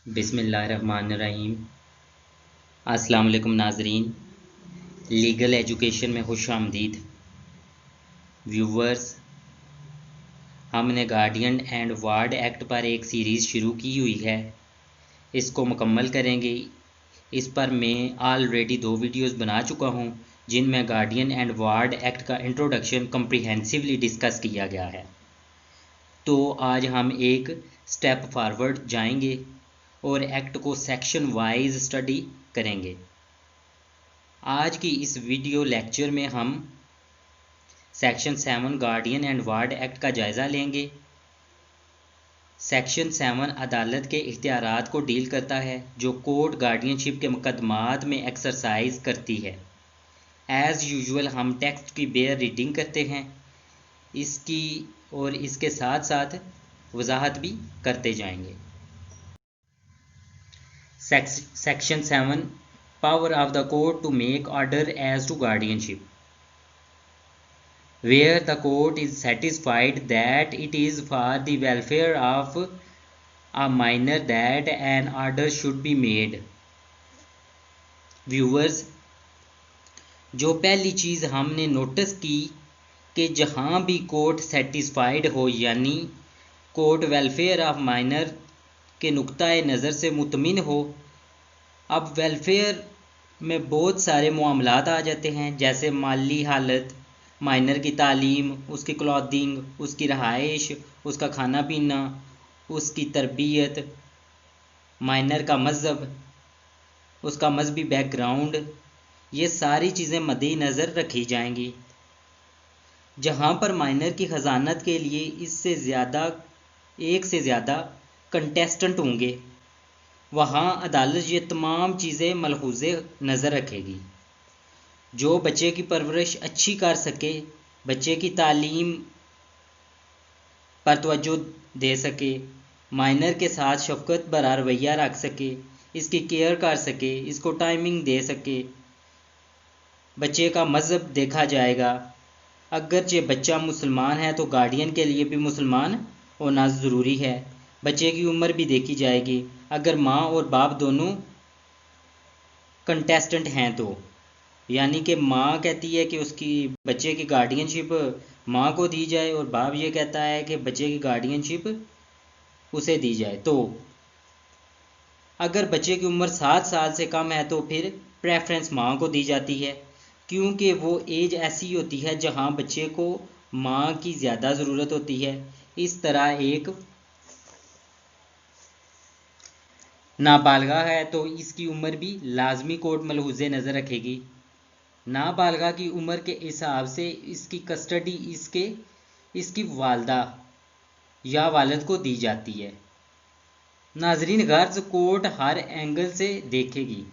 बिस्मिल्लाहिर्रहमानिर्रहीम। अस्सलाम वालेकुम नाजरीन, लीगल एजुकेशन में खुश आमदीद। व्यूवर्स, हमने गार्डियन एंड वार्ड एक्ट पर एक सीरीज़ शुरू की हुई है, इसको मुकम्मल करेंगे। इस पर मैं ऑलरेडी 2 वीडियोस बना चुका हूं, जिनमें गार्डियन एंड वार्ड एक्ट का इंट्रोडक्शन कम्प्रिहेंसिवली डिस्कस किया गया है। तो आज हम एक स्टेप फॉरवर्ड जाएंगे और एक्ट को सेक्शन वाइज स्टडी करेंगे। आज की इस वीडियो लेक्चर में हम section 7 guardian and ward act का जायज़ा लेंगे। सेक्शन 7 अदालत के इख्तियारात को डील करता है, जो कोर्ट गार्डियनशिप के मुकदमात में एक्सरसाइज करती है। एज़ यूजुअल हम टेक्स्ट की बेयर रीडिंग करते हैं, इसकी और इसके साथ साथ वजाहत भी करते जाएंगे। Section 7 Power of the court to make order as to guardianship. Where the court is satisfied that it is for the welfare of a minor that an order should be made. Viewers, जो पहली चीज़ हमने notice की कि जहाँ भी court satisfied हो, यानी court welfare of minor के नुक्ताए नज़र से मुतमिन हो। अब वेलफेयर में बहुत सारे मामलात आ जाते हैं, जैसे माली हालत, माइनर की तालीम, उसकी क्लॉथिंग, उसकी रहाइश, उसका खाना पीना, उसकी तरबियत, माइनर का मज़हब, उसका मजहबी बैकग्राउंड, ये सारी चीज़ें मद्देनज़र रखी जाएंगी। जहाँ पर माइनर की खजानत के लिए एक से ज़्यादा कंटेस्टेंट होंगे, वहाँ अदालत ये तमाम चीज़ें मलहूज़े नज़र रखेगी। जो बच्चे की परवरिश अच्छी कर सके, बच्चे की तालीम पर तवज्जो दे सके, माइनर के साथ शफ़क़त भरा रवैया रख सके, इसकी केयर कर सके, इसको टाइमिंग दे सके, बच्चे का मज़हब देखा जाएगा। अगरचे बच्चा मुसलमान है तो गार्डियन के लिए भी मुसलमान होना ज़रूरी है। बच्चे की उम्र भी देखी जाएगी। अगर माँ और बाप दोनों कंटेस्टेंट हैं तो, यानी कि माँ कहती है कि उसकी बच्चे की गार्डियनशिप माँ को दी जाए और बाप ये कहता है कि बच्चे की गार्डियनशिप उसे दी जाए, तो अगर बच्चे की उम्र 7 साल से कम है तो फिर प्रेफरेंस माँ को दी जाती है, क्योंकि वो एज ऐसी होती है जहाँ बच्चे को माँ की ज़्यादा ज़रूरत होती है। इस तरह एक नाबालिगा है तो इसकी उम्र भी लाजमी कोर्ट मलहूज़े नज़र रखेगी। नाबालिगा की उम्र के हिसाब से इसकी कस्टडी इसकी वालदा या वालिद को दी जाती है। नाजरीन, गर्ज कोर्ट हर एंगल से देखेगी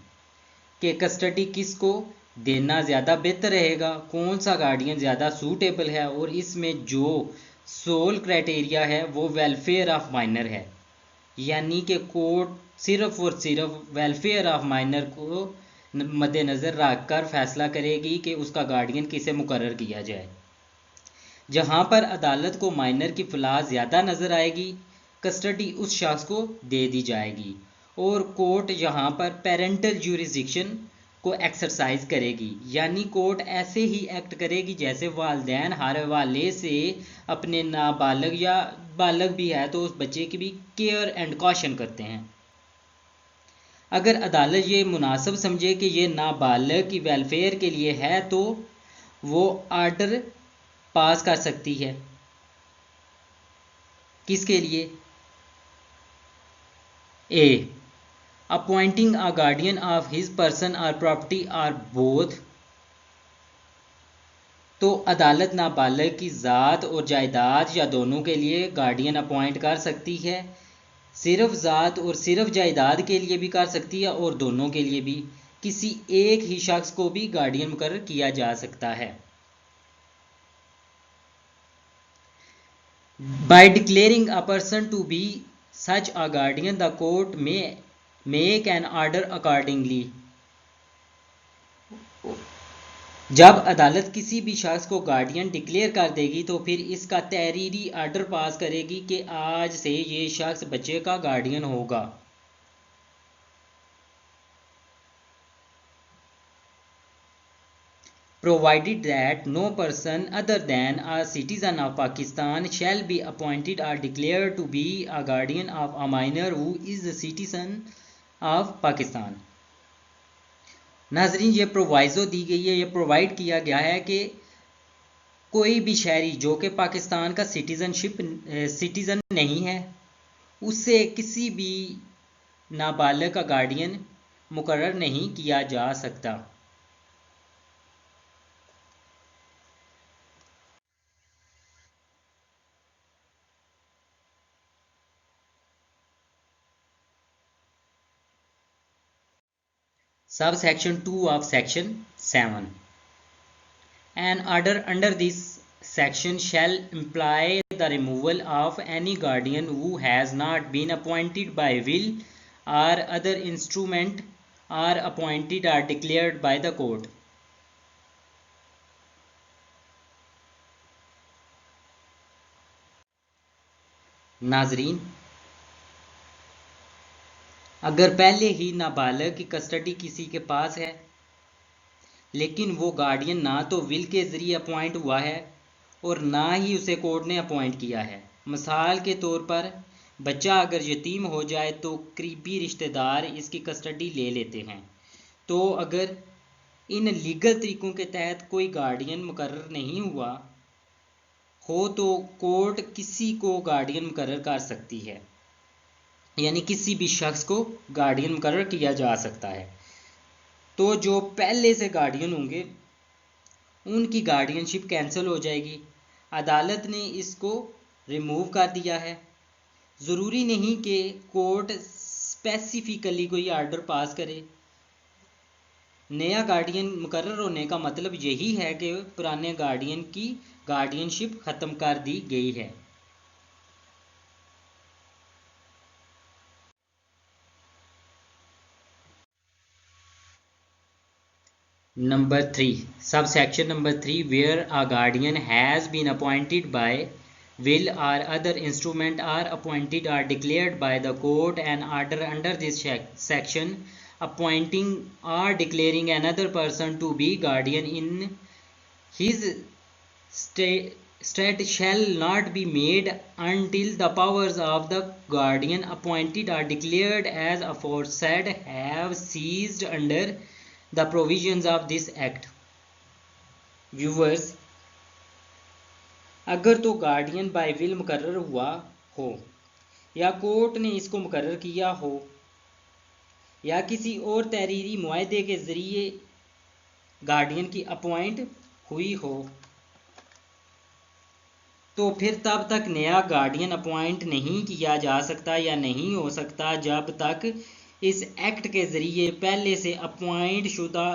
कि कस्टडी किसको देना ज़्यादा बेहतर रहेगा, कौन सा गार्डियन ज़्यादा सूटेबल है, और इसमें जो सोल क्राइटेरिया है वो वेलफेयर ऑफ माइनर है, यानी कि कोर्ट सिर्फ और सिर्फ वेलफेयर ऑफ माइनर को मद्देनज़र रखकर फैसला करेगी कि उसका गार्डियन किसे मुकर्रर किया जाए। जहाँ पर अदालत को माइनर की फलाह ज़्यादा नज़र आएगी, कस्टडी उस शख्स को दे दी जाएगी और कोर्ट यहाँ पर पेरेंटल ज्यूरिसडिक्शन को एक्सरसाइज करेगी, यानी कोर्ट ऐसे ही एक्ट करेगी जैसे वालिदैन हर हवाले से अपने नाबालग या बालग भी है तो उस बच्चे की भी केयर एंड कॉशन करते हैं। अगर अदालत ये मुनासिब समझे कि ये नाबालग की वेलफेयर के लिए है तो वो आर्डर पास कर सकती है। किसके लिए? A, appointing a guardian of his person और प्रॉपर्टी और बोथ। तो अदालत नाबालग की ज़ात और जायदाद या दोनों के लिए गार्डियन अपॉइंट कर सकती है। सिर्फ ज़ात और सिर्फ जायदाद के लिए भी कर सकती है और दोनों के लिए भी। किसी एक ही शख्स को भी गार्डियन मुकर्रर किया जा सकता है। By declaring a person to be such a guardian, the court may make an order accordingly. जब अदालत किसी भी शख्स को गार्डियन डिक्लेयर कर देगी तो फिर इसका तहरीरी आर्डर पास करेगी कि आज से ये शख्स बच्चे का गार्डियन होगा। provided that no person other than a citizen of Pakistan shall be appointed or declared to be a guardian of a minor who is a citizen of Pakistan। नाजरीन, ये प्रोवाइज़ो दी गई है, ये प्रोवाइड किया गया है कि कोई भी शहरी जो कि पाकिस्तान का सिटीज़न नहीं है, उससे किसी भी नाबालिग का गार्डियन मुकर्रर नहीं किया जा सकता। Subsection 2 of Section 7. An order under this section shall imply the removal of any guardian who has not been appointed by will or other instrument or appointed or declared by the court। नाजरीन, अगर पहले ही नाबालिग की custody किसी के पास है, लेकिन वो गार्डियन ना तो विल के ज़रिए अपॉइंट हुआ है और ना ही उसे कोर्ट ने अपॉइंट किया है। मिसाल के तौर पर, बच्चा अगर यतीम हो जाए तो करीबी रिश्तेदार इसकी कस्टडी ले लेते हैं। तो अगर इन लीगल तरीक़ों के तहत कोई गार्डियन मुकर्रर नहीं हुआ हो तो कोर्ट किसी को गार्डियन मुकर्रर कर सकती है, यानी किसी भी शख्स को गार्डियन मुकर्रर किया जा सकता है। तो जो पहले से गार्डियन होंगे उनकी गार्डियनशिप कैंसिल हो जाएगी। अदालत ने इसको रिमूव कर दिया है। ज़रूरी नहीं कि कोर्ट स्पेसिफिकली कोई आर्डर पास करे। नया गार्डियन मुकर्रर होने का मतलब यही है कि पुराने गार्डियन की गार्डियनशिप ख़त्म कर दी गई है। Number 3, subsection number 3, where a guardian has been appointed by will or other instrument or appointed or declared by the court, an order under this section appointing or declaring another person to be guardian in his state shall not be made until the powers of the guardian appointed or declared as aforesaid have ceased under the provisions of this act। Viewers, अगर तो guardian bye will मुकर्रर हुआ हो या court ने इसको मुकर्रर किया हो या किसी और तहरीरी मुआहदे के ज़रिए गार्डियन की अपॉइंट हुई हो, तो फिर तब तक नया गार्डियन अपॉइंट नहीं किया जा सकता या नहीं हो सकता जब तक इस एक्ट के ज़रिए पहले से अपॉइंट शुदा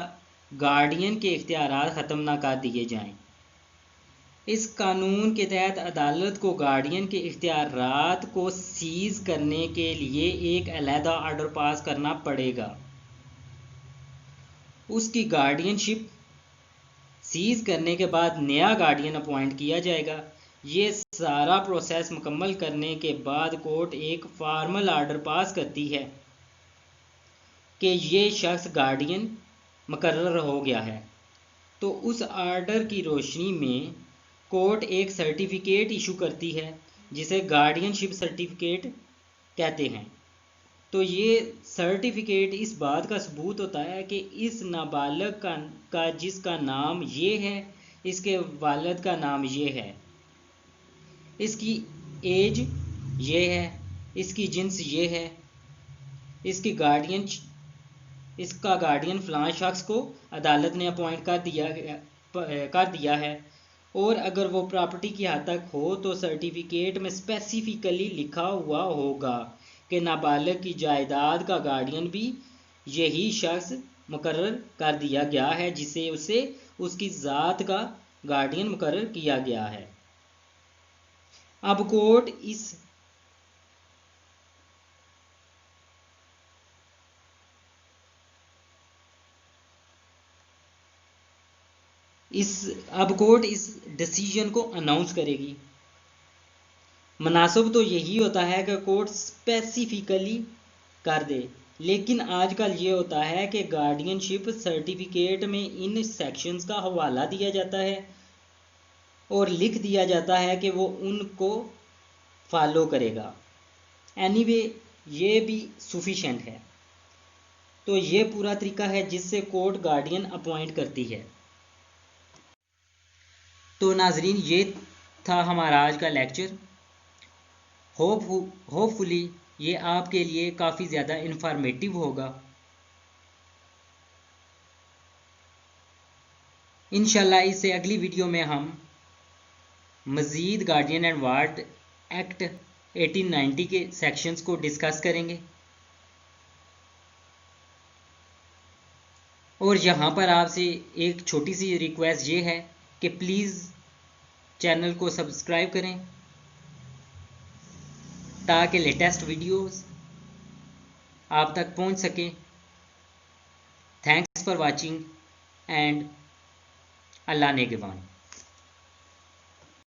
गार्डियन के इख्तियारात ख़त्म ना कर दिए जाएं। इस कानून के तहत अदालत को गार्डियन के इख्तियारात को सीज़ करने के लिए एक अलहदा आर्डर पास करना पड़ेगा। उसकी गार्डियनशिप सीज़ करने के बाद नया गार्डियन अपॉइंट किया जाएगा। ये सारा प्रोसेस मुकम्मल करने के बाद कोर्ट एक फार्मल आर्डर पास करती है कि ये शख्स गार्डियन मुकर्रर हो गया है। तो उस आर्डर की रोशनी में कोर्ट एक सर्टिफिकेट इशू करती है जिसे गार्डियनशिप सर्टिफिकेट कहते हैं। तो ये सर्टिफिकेट इस बात का सबूत होता है कि इस नाबालिग का जिसका नाम ये है, इसके वालिद का नाम ये है, इसकी एज ये है, इसकी जिन्स ये है, इसका गार्डियन फ़लाँ शख्स को अदालत ने अपॉइंट कर दिया है। और अगर वो प्रॉपर्टी की हद तक हो तो सर्टिफिकेट में स्पेसिफिकली लिखा हुआ होगा कि नाबालिग की जायदाद का गार्डियन भी यही शख्स मुकर्रर कर दिया गया है जिसे उसे उसकी ज़ात का गार्डियन मुकर्रर किया गया है। अब कोर्ट इस डिसीजन को अनाउंस करेगी। मुनासिब तो यही होता है कि कोर्ट स्पेसिफिकली कर दे लेकिन आजकल ये होता है कि गार्डियनशिप सर्टिफिकेट में इन सेक्शंस का हवाला दिया जाता है और लिख दिया जाता है कि वो उनको फॉलो करेगा। एनीवे ये भी सफिशेंट है। तो ये पूरा तरीका है जिससे कोर्ट गार्डियन अपॉइंट करती है। तो नाजरीन, ये था हमारा आज का लेक्चर। होपफुली ये आपके लिए काफ़ी ज़्यादा इंफॉर्मेटिव होगा। इंशाल्लाह इससे अगली वीडियो में हम मज़ीद गार्डियन एंड वार्ड एक्ट 1890 के सेक्शंस को डिस्कस करेंगे। और यहाँ पर आपसे एक छोटी सी रिक्वेस्ट ये है कि प्लीज़ चैनल को सब्सक्राइब करें ताकि लेटेस्ट वीडियोस आप तक पहुँच सकें। Thanks for watching and Allah नेगेबान।